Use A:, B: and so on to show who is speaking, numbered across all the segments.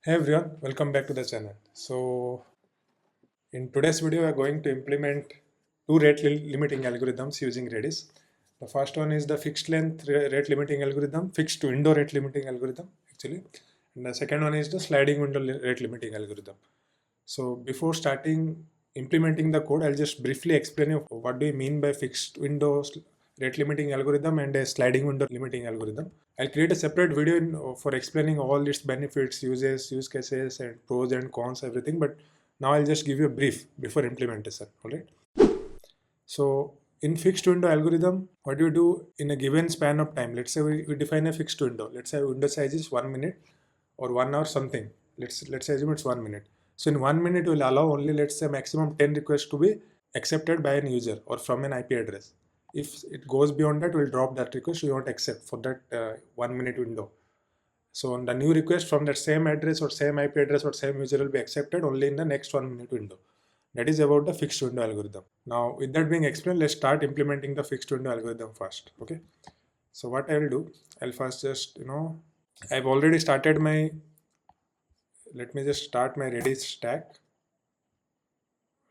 A: Hey everyone, welcome back to the channel. So in today's video, we are going to implement two limiting algorithms using Redis. The first one is the fixed length rate limiting algorithm, fixed window rate limiting algorithm actually. And the second one is the sliding window rate limiting algorithm. So before starting implementing the code, I'll just briefly explain you what do you mean by fixed window rate limiting algorithm and a sliding window limiting algorithm. I'll create a separate video for explaining all its benefits, uses, use cases, and pros and cons, everything. But now I'll just give you a brief before implementation. All right. So in fixed window algorithm, what do you do in a given span of time? Let's say we define a fixed window. Let's say window size is 1 minute or 1 hour something. Let's assume it's 1 minute. So in 1 minute, we'll allow only let's say maximum 10 requests to be accepted by an user or from an IP address. If it goes beyond that, we'll drop that request. We won't accept for that 1 minute window. So on the new request from that same address or same IP address or same user will be accepted only in the next 1 minute window. That is about the fixed window algorithm. Now with that being explained, let's start implementing the fixed window algorithm first. Okay. So what I'll do, I'll first just, I've already started my, let me just start my Redis stack.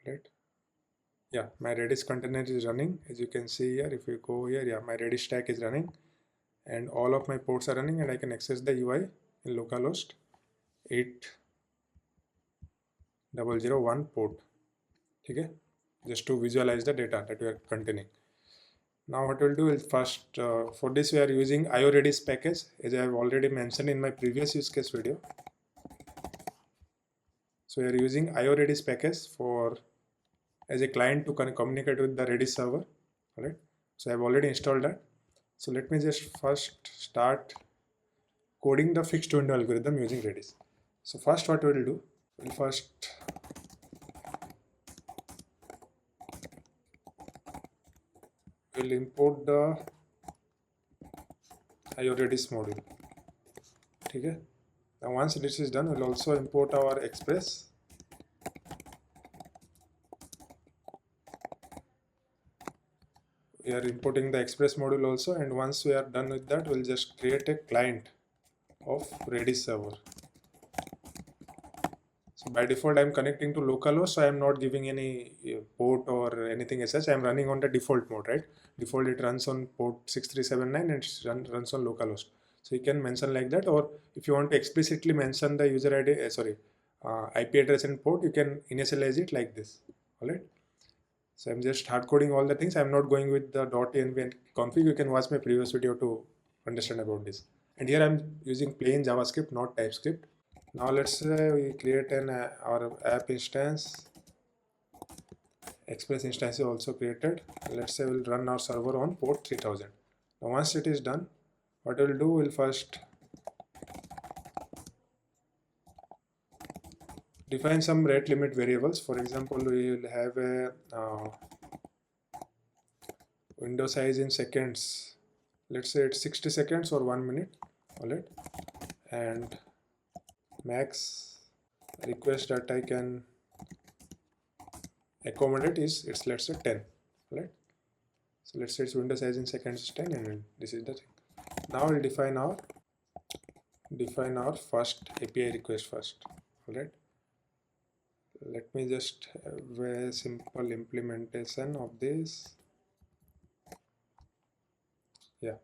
A: Right. Yeah, my Redis container is running. As you can see here, if you go here, yeah, my Redis stack is running and all of my ports are running and I can access the UI in localhost 8001 port. Okay, just to visualize the data that we are containing. Now what we'll do is first, for this we are using Redis package, as I have already mentioned in my previous use case video. So we are using Redis package for as a client to communicate with the Redis server. All right. So I have already installed that. So let me just first start coding the fixed window algorithm using Redis. So first what we will do, we'll first import the Redis module. Okay. Now once this is done, we'll also import our express. We are importing the express module also, and once we are done with that, we'll just create a client of Redis server. So by default, I'm connecting to localhost, so I'm not giving any port or anything as such. I'm running on the default mode, right? Default it runs on port 6379 and it runs on localhost. So you can mention like that, or if you want to explicitly mention the user ID, IP address and port, you can initialize it like this. All right. So I'm just hard coding all the things. I'm not going with the .env and config. You can watch my previous video to understand about this. And here I'm using plain JavaScript, not TypeScript. Now let's say we create an our app instance. Express instance is also created. Let's say we'll run our server on port 3000. Now once it is done, what we'll do, we'll first define some rate limit variables. For example, we will have a window size in seconds. Let's say it's 60 seconds or 1 minute. All right. And max request that I can accommodate is let's say 10. Right. So let's say its window size in seconds is 10 and this is the thing. Now we'll define our first API request first. All right. Let me just have a simple implementation of this. Yeah.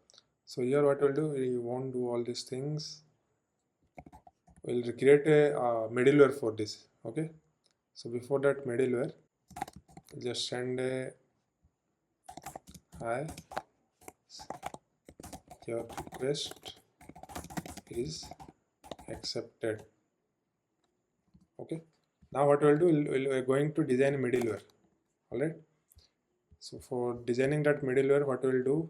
A: So here what we'll do, we won't do all these things. We'll create a middleware for this. Okay. So before that middleware, just send a hi, your request is accepted. Okay. Now what we'll do, we're going to design a middleware. All right. So for designing that middleware, what we'll do,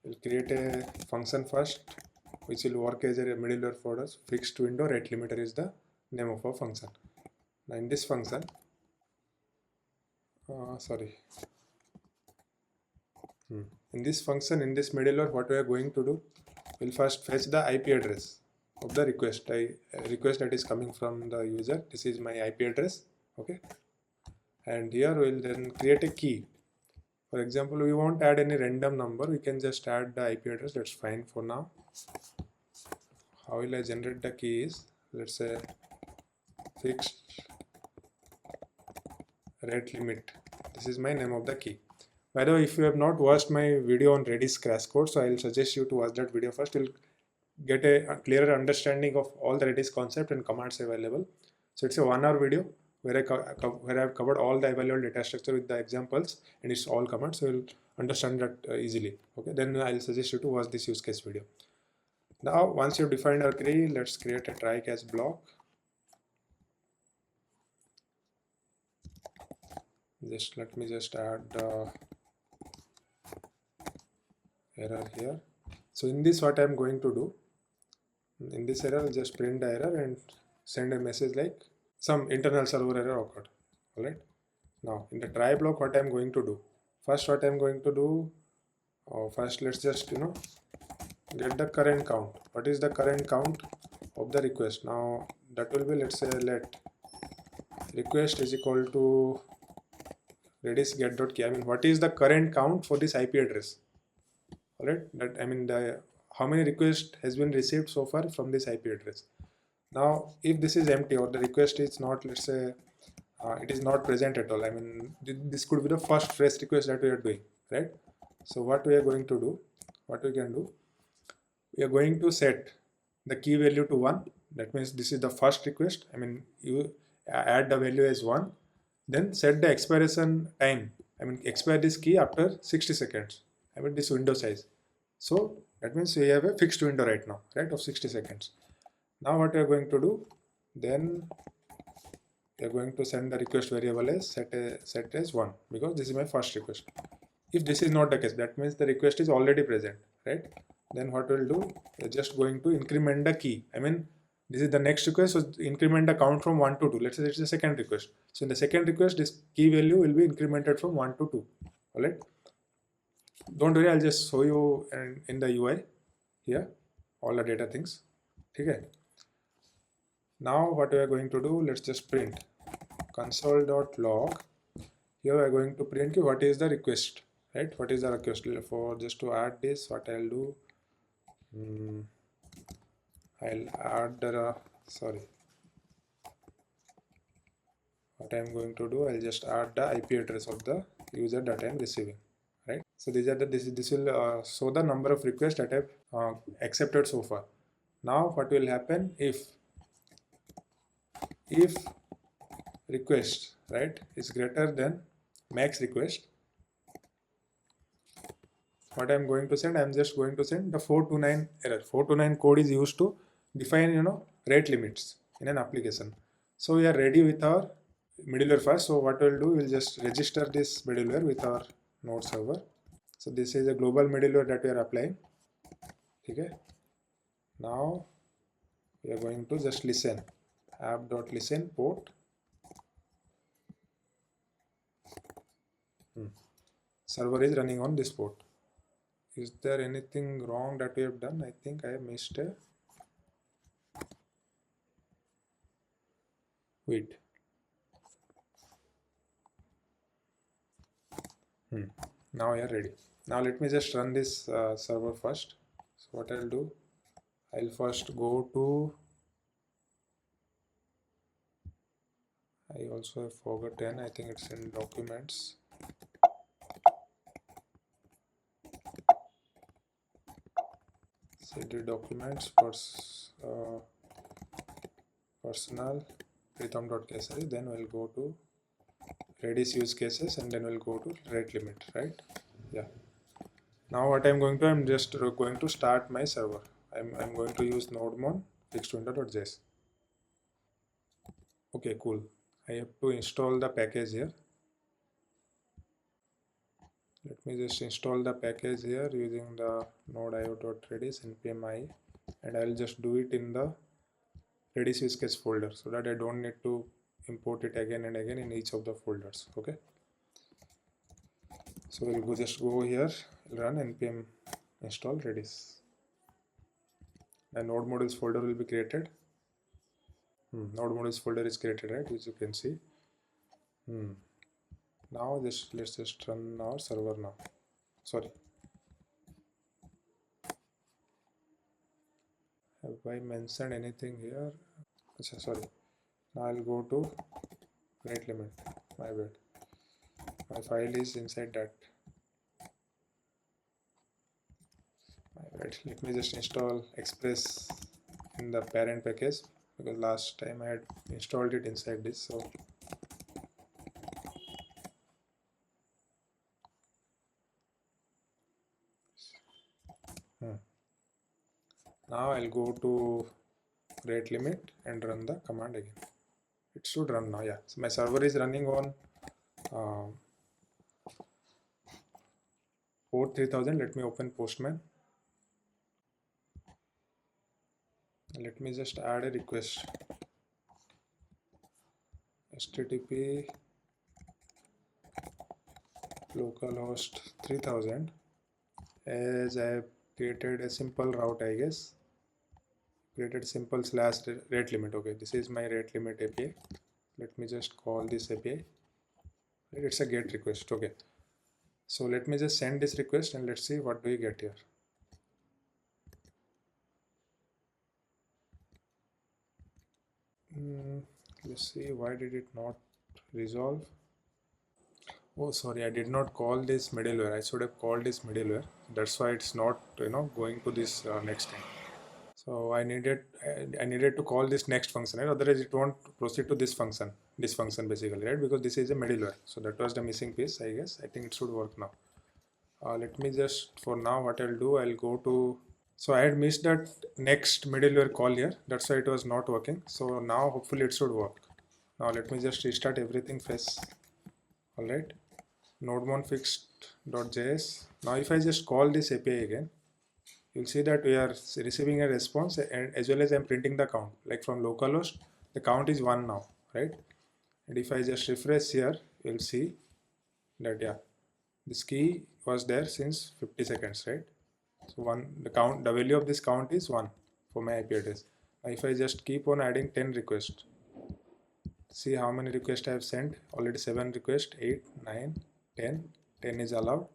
A: we'll create a function first, which will work as a middleware for us. Fixed window rate limiter is the name of our function. Now in this function, in this function, in this middleware, what we are going to do, we'll first fetch the IP address of the request. Request that is coming from the user. This is my IP address. Okay. And here we'll then create a key. For example, we won't add any random number. We can just add the IP address. That's fine for now. How will I generate the key is, let's say fixed rate limit. This is my name of the key. By the way, if you have not watched my video on Redis crash course, so I'll suggest you to watch that video first. You'll get a clearer understanding of all the Redis concept and commands available. So it's a 1 hour video where I've covered all the available data structure with the examples, and it's all commands, so you'll understand that easily. Okay, then I'll suggest you to watch this use case video. Now, once you've defined our query, let's create a try catch block. Let me just add error here. So in this, what I'm going to do, in this error, I'll just print the error and send a message like some internal server error occurred. All right. Now in the try block, what I'm going to do, first what I'm going to do, first let's just get the current count. What is the current count of the request? Now that will be, let's say, let request is equal to Redis get.key. I mean, what is the current count for this IP address? All right, that I mean the how many requests has been received so far from this IP address. Now if this is empty or the request is not, let's say it is not present at all, I mean this could be the first fresh request that we are doing, right? So what we are going to do, what we can do, we are going to set the key value to 1. That means this is the first request. I mean, you add the value as 1, then set the expiration time. I mean, expire this key after 60 seconds. I mean, this window size. So that means we have a fixed window right now, right, of 60 seconds. Now what we are going to do, then we are going to send the request variable as set as 1, because this is my first request. If this is not the case, that means the request is already present, right? Then what we'll do, we're just going to increment the key. I mean, this is the next request, so increment the count from 1 to 2. Let's say it's the second request. So in the second request, this key value will be incremented from 1 to 2. All right. Don't worry, I'll just show you in the UI here all the data things. Okay. Now what we are going to do, let's just print console.log. Here we are going to print what is the request, right? What is the request? For just to add this, what I'll do, I'll add the what I'm going to do, I'll just add the IP address of the user that I'm receiving, right? So these are this will show the number of requests that I've accepted so far. Now what will happen if request, right, is greater than max request, what I'm going to send, I'm just going to send the 429 error. 429 code is used to define rate limits in an application. So we are ready with our middleware first. So what we'll do, we'll just register this middleware with our node server. So this is a global middleware that we are applying. Okay. Now we are going to just listen, app.listen port. Server is running on this port. Is there anything wrong that we have done? I think I have missed a wait. Now we are ready. Now let me just run this server first. So what I'll do, I'll first go to, I also have forgotten, I think it's in documents. CD documents, personal rhythm.ksri, then we'll go to Redis use cases, and then we'll go to rate limit, right? Yeah. Now what I'm going to, I'm just going to start my server. I'm going to use nodemon fixedwindow.js. Okay, cool. I have to install the package here. Let me just install the package here using the node.io.redis npm i, and I'll just do it in the Redis use case folder so that I don't need to import it again and again in each of the folders. Okay. So we'll just go here, run npm install Redis. The node modules folder will be created. Node modules folder is created, right, which you can see. Now let's just run our server now. Sorry, have I mentioned anything here? sorry. Now I'll go to rate limit. My bad. My file is inside that. My bad. Let me just install Express in the parent package, because last time I had installed it inside this. So now I'll go to rate limit and run the command again. It should run now. Yeah, so my server is running on port 3000. Let me open Postman. Let me just add a request. HTTP localhost 3000, as I have created a simple route, I guess. Created simple / rate limit. Okay, this is my rate limit API. Let me just call this API. It's a GET request. Okay, so let me just send this request and let's see what do we get here. Let's see, why did it not resolve? Oh, sorry, I did not call this middleware. I should have called this middleware. That's why it's not, going to this next thing. So I needed to call this next function, right? Otherwise it won't proceed to this function basically, right? Because this is a middleware. So that was the missing piece, I guess. I think it should work now. Let me just, for now, what I'll do, I'll go to, so I had missed that next middleware call here. That's why it was not working. So now hopefully it should work. Now let me just restart everything fresh. All right. Nodemon fixed.js. Now if I just call this API again, you'll see that we are receiving a response, and as well as I'm printing the count. Like from localhost, the count is 1 now, right? And if I just refresh here, you'll see that, yeah, this key was there since 50 seconds, right? So the value of this count is 1 for my IP address. Now if I just keep on adding 10 requests, see how many requests I have sent. Already 7 requests, 8, 9, 10. 10 is allowed.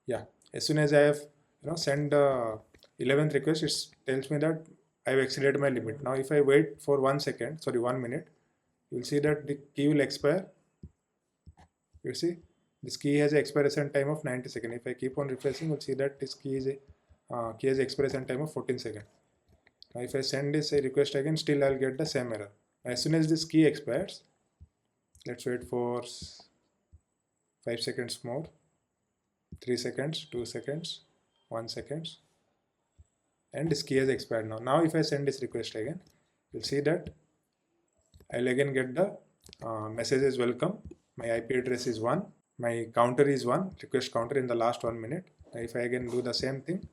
A: Yeah, as soon as I have send the 11th request, it tells me that I have exceeded my limit. Now if I wait for 1 minute, you will see that the key will expire. You see, this key has an expiration time of 90 seconds. If I keep on refreshing, you'll see that this key has an expiration time of 14 seconds. Now if I send this request again, still I'll get the same error. As soon as this key expires, let's wait for 5 seconds more, 3 seconds, 2 seconds, 1 second, and this key has expired now. Now if I send this request again, you'll see that I'll again get the message is welcome. My IP address is 1. My counter is 1, request counter in the last 1 minute. Now if I again do the same thing,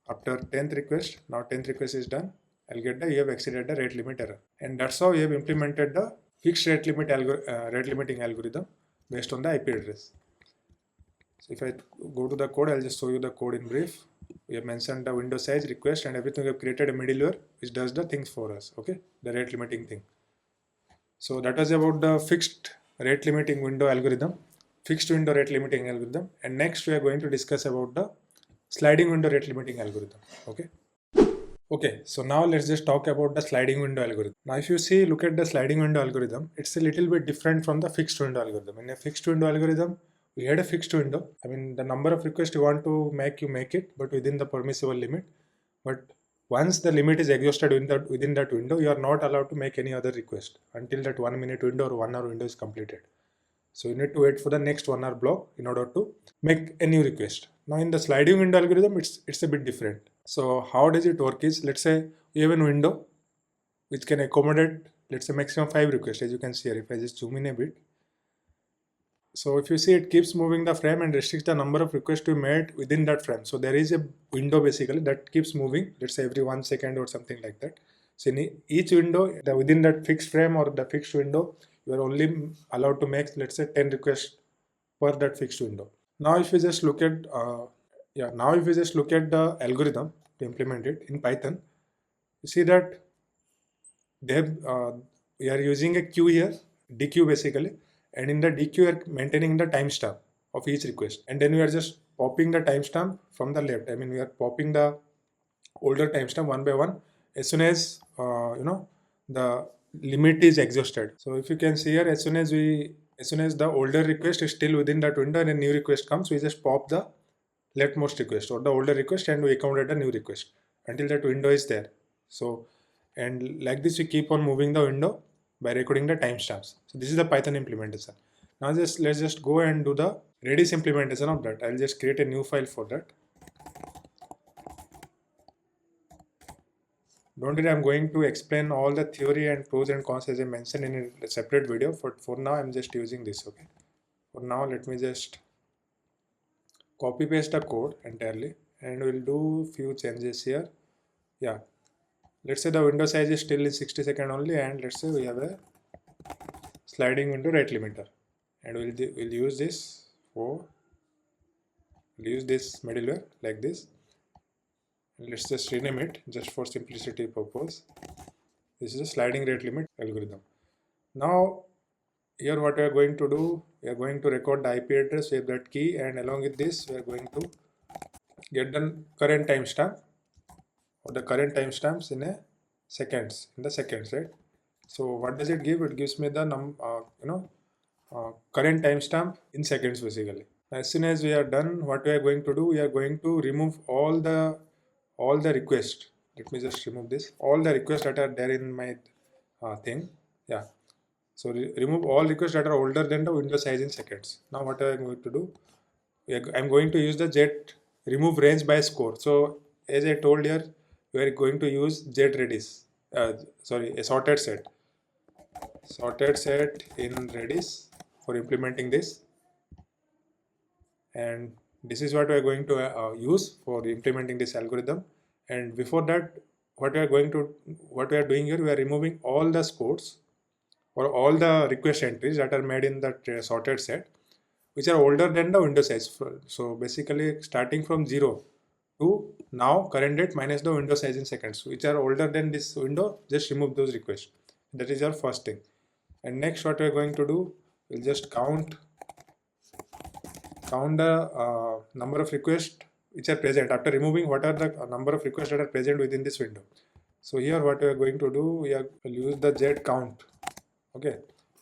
A: after 10th request, now 10th request is done, I'll get the you have exceeded the rate limit error. And that's how we have implemented the fixed rate limiting algorithm based on the IP address. So if I go to the code, I'll just show you the code in brief. We have mentioned the window size, request, and everything. We have created a middleware which does the things for us, okay? The rate limiting thing. So that was about the fixed rate limiting window algorithm, fixed window rate limiting algorithm. And next we are going to discuss about the sliding window rate limiting algorithm, okay? Okay, so now let's just talk about the sliding window algorithm. Now if you see, look at the sliding window algorithm, it's a little bit different from the fixed window algorithm. In a fixed window algorithm, we had a fixed window. I mean, the number of requests you want to make, you make it, but within the permissible limit. But once the limit is exhausted within that window, you are not allowed to make any other request until that 1 minute window or 1 hour window is completed. So you need to wait for the next 1 hour block in order to make a new request. Now in the sliding window algorithm, it's a bit different. So how does it work is, let's say you have a window which can accommodate, let's say, maximum 5 requests, as you can see here. If I just zoom in a bit, so if you see, it keeps moving the frame and restricts the number of requests to be made within that frame. So there is a window basically that keeps moving, let's say every 1 second or something like that. So in each window, within that fixed frame or the fixed window, you are only allowed to make, let's say, 10 requests per that fixed window. Now if we just look at the algorithm to implement it in Python, you see that we are using a queue here, DQ basically, and in the DQ we are maintaining the timestamp of each request, and then we are just popping the timestamp from the left. I mean, we are popping the older timestamp one by one. As soon as the limit is exhausted. So if you can see here, as soon as the older request is still within that window and a new request comes, we just pop the leftmost request or the older request and we counted a new request until that window is there. So, and like this we keep on moving the window by recording the timestamps. So this is the Python implementation. Now let's just go and do the Redis implementation of that. I'll just create a new file for that. Don't worry, I'm going to explain all the theory and pros and cons as I mentioned in a separate video. For now, I'm just using this. Okay. For now, let me just copy paste the code entirely and we'll do few changes here. Yeah. Let's say the window size is still in 60 seconds only, and let's say we have a sliding window rate limiter, and we'll use this middleware like this. Let's just rename it just for simplicity purpose. This is a sliding rate limit algorithm. Now here what we are going to do, we are going to record the IP address, save that key, and along with this we are going to get the current timestamp or the current timestamps in the seconds, right? So what does it give? It gives me the current timestamp in seconds basically. As soon as we are done, what we are going to do, we are going to remove all the requests. Let me just remove this. All the requests that are there in my thing. Yeah. So remove all requests that are older than the window size in seconds. Now what am I going to do? I'm going to use the jet remove range by score. So as I told here, we are going to use jet Redis. A sorted set in Redis for implementing this, and this is what we are going to use for implementing this algorithm. And before that, what we are doing here, we are removing all the scores or all the request entries that are made in that sorted set, which are older than the window size. So basically starting from 0 to now current date minus the window size in seconds, which are older than this window, just remove those requests. That is our first thing. And next what we are going to do, we'll just count the number of requests which are present after removing what are the number of requests that are present within this window. So here what we are going to do, we'll use the z count, okay,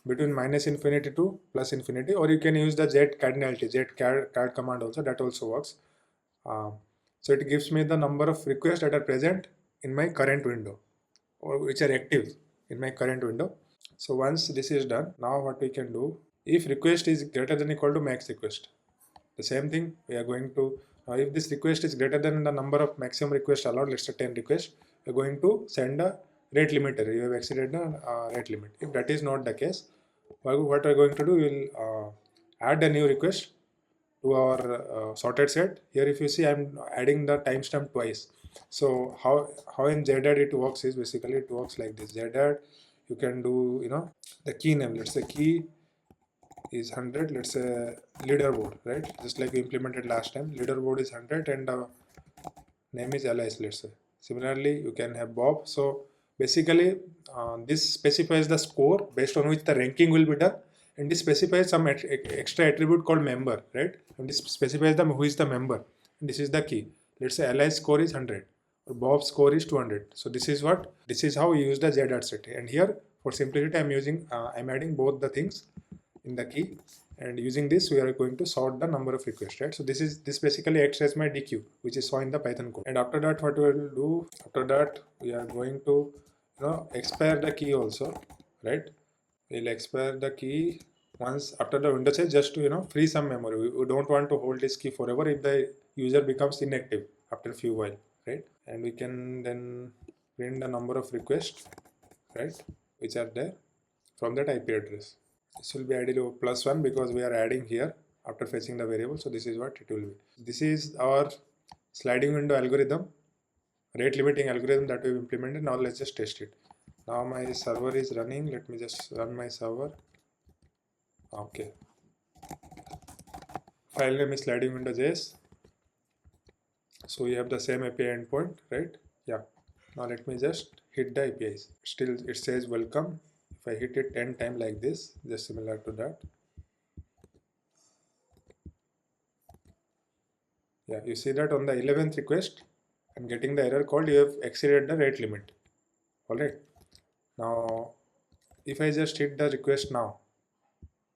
A: between minus infinity to plus infinity, or you can use the z cardinality, card command also, that also works. So it gives me the number of requests that are present in my current window or which are active in my current window. So once this is done, now what we can do, if request is greater than equal to max request, the same thing we are going to, if this request is greater than the number of maximum requests allowed, let's say 10 requests, we are going to send a rate limiter. You have exceeded the rate limit. If that is not the case, what we are going to do, we will add a new request to our sorted set. Here if you see, I'm adding the timestamp twice. So how in ZAD it works is basically it works like this. ZAD, you can do the key name, let's say key is 100, let's say leaderboard, right? Just like we implemented last time, leaderboard is 100 and name is Alice, let's say. Similarly, you can have Bob. So basically this specifies the score based on which the ranking will be done, and this specifies some extra attribute called member, right? And this specifies who is the member, and this is the key. Let's say Alice score is 100 or Bob's score is 200. So this is how we use the ZAD set. And here for simplicity I'm adding both the things in the key, and using this we are going to sort the number of requests, right? So this basically acts as my DQ, which is saw in the Python code. And after that, what we will do, after that we are going to expire the key also, right? We'll expire the key once after the window says, just to free some memory. We don't want to hold this key forever if the user becomes inactive after a few while, right? And we can then print the number of requests, right, which are there from that IP address. This will be ideally +1 because we are adding here after fetching the variable. So this is what it will be. This is our sliding window algorithm, rate limiting algorithm that we've implemented. Now let's just test it. Now my server is running. Let me just run my server. Okay. File name is sliding window.js. So we have the same API endpoint, right? Yeah. Now let me just hit the APIs. Still it says welcome. If I hit it 10 times like this, just similar to that. Yeah, you see that on the 11th request, I'm getting the error called you have exceeded the rate limit. Alright. Now, if I just hit the request now,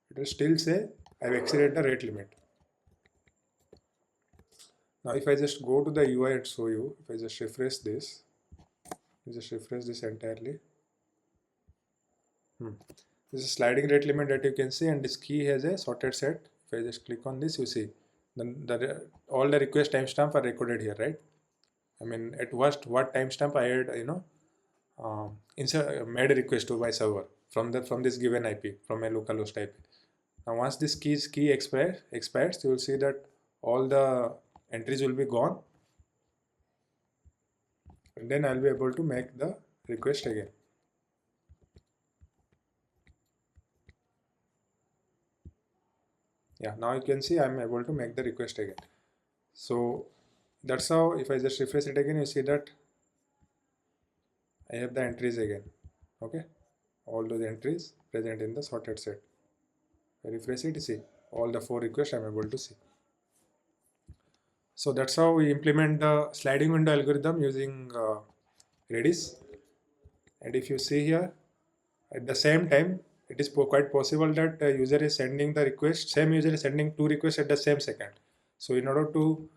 A: it will still say I've exceeded the rate limit. Now, if I just go to the UI and show you, if I just refresh this entirely. This is a sliding rate limit that you can see, and this key has a sorted set. If I just click on this, you see all the request timestamp are recorded here, right? I mean, at worst, what timestamp I had, made a request to my server from this given IP, from a localhost IP. Now, once this key expires, you will see that all the entries will be gone, and then I'll be able to make the request again. Yeah, now you can see I'm able to make the request again. So that's how, if I just refresh it again, you see that I have the entries again. Okay, all those entries present in the sorted set. I refresh it, see all the 4 requests I'm able to see. So that's how we implement the sliding window algorithm using Redis. And if you see here, at the same time, it is quite possible that a user is sending the request, same user is sending 2 requests at the same second. So in order to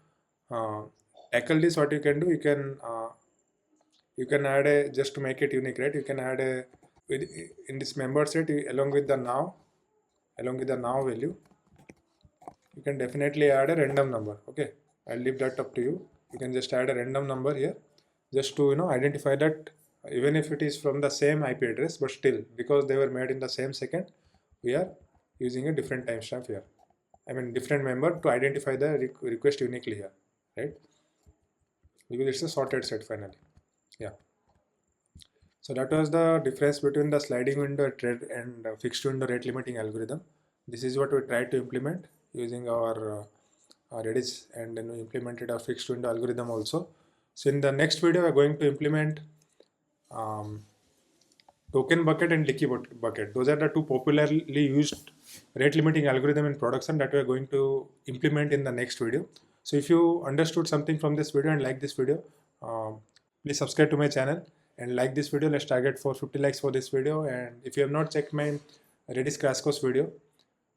A: tackle this, what you can do, you can add a, just to make it unique, right? You can add a, in this member set, along with the now value, you can definitely add a random number. Okay, I'll leave that up to you. You can just add a random number here, just to identify that even if it is from the same IP address, but still, because they were made in the same second, we are using a different timestamp here. I mean, different member to identify the request uniquely here, right? Because it's a sorted set finally. Yeah. So that was the difference between the sliding window and fixed window rate limiting algorithm. This is what we tried to implement using our Redis, and then we implemented a fixed window algorithm also. So in the next video, we're going to implement token bucket and leaky bucket. Those are the 2 popularly used rate limiting algorithm in production that we're going to implement in the next video. So if you understood something from this video and like this video, please subscribe to my channel and like this video. Let's target for 50 likes for this video. And if you have not checked my Redis crash course video,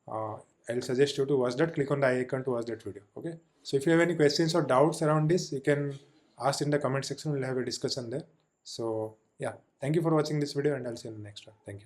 A: I'll suggest you to watch that. Click on the icon to watch that video. Okay. So if you have any questions or doubts around this, you can ask in the comment section. We'll have a discussion there. So yeah, thank you for watching this video, and I'll see you in the next one. Thank you.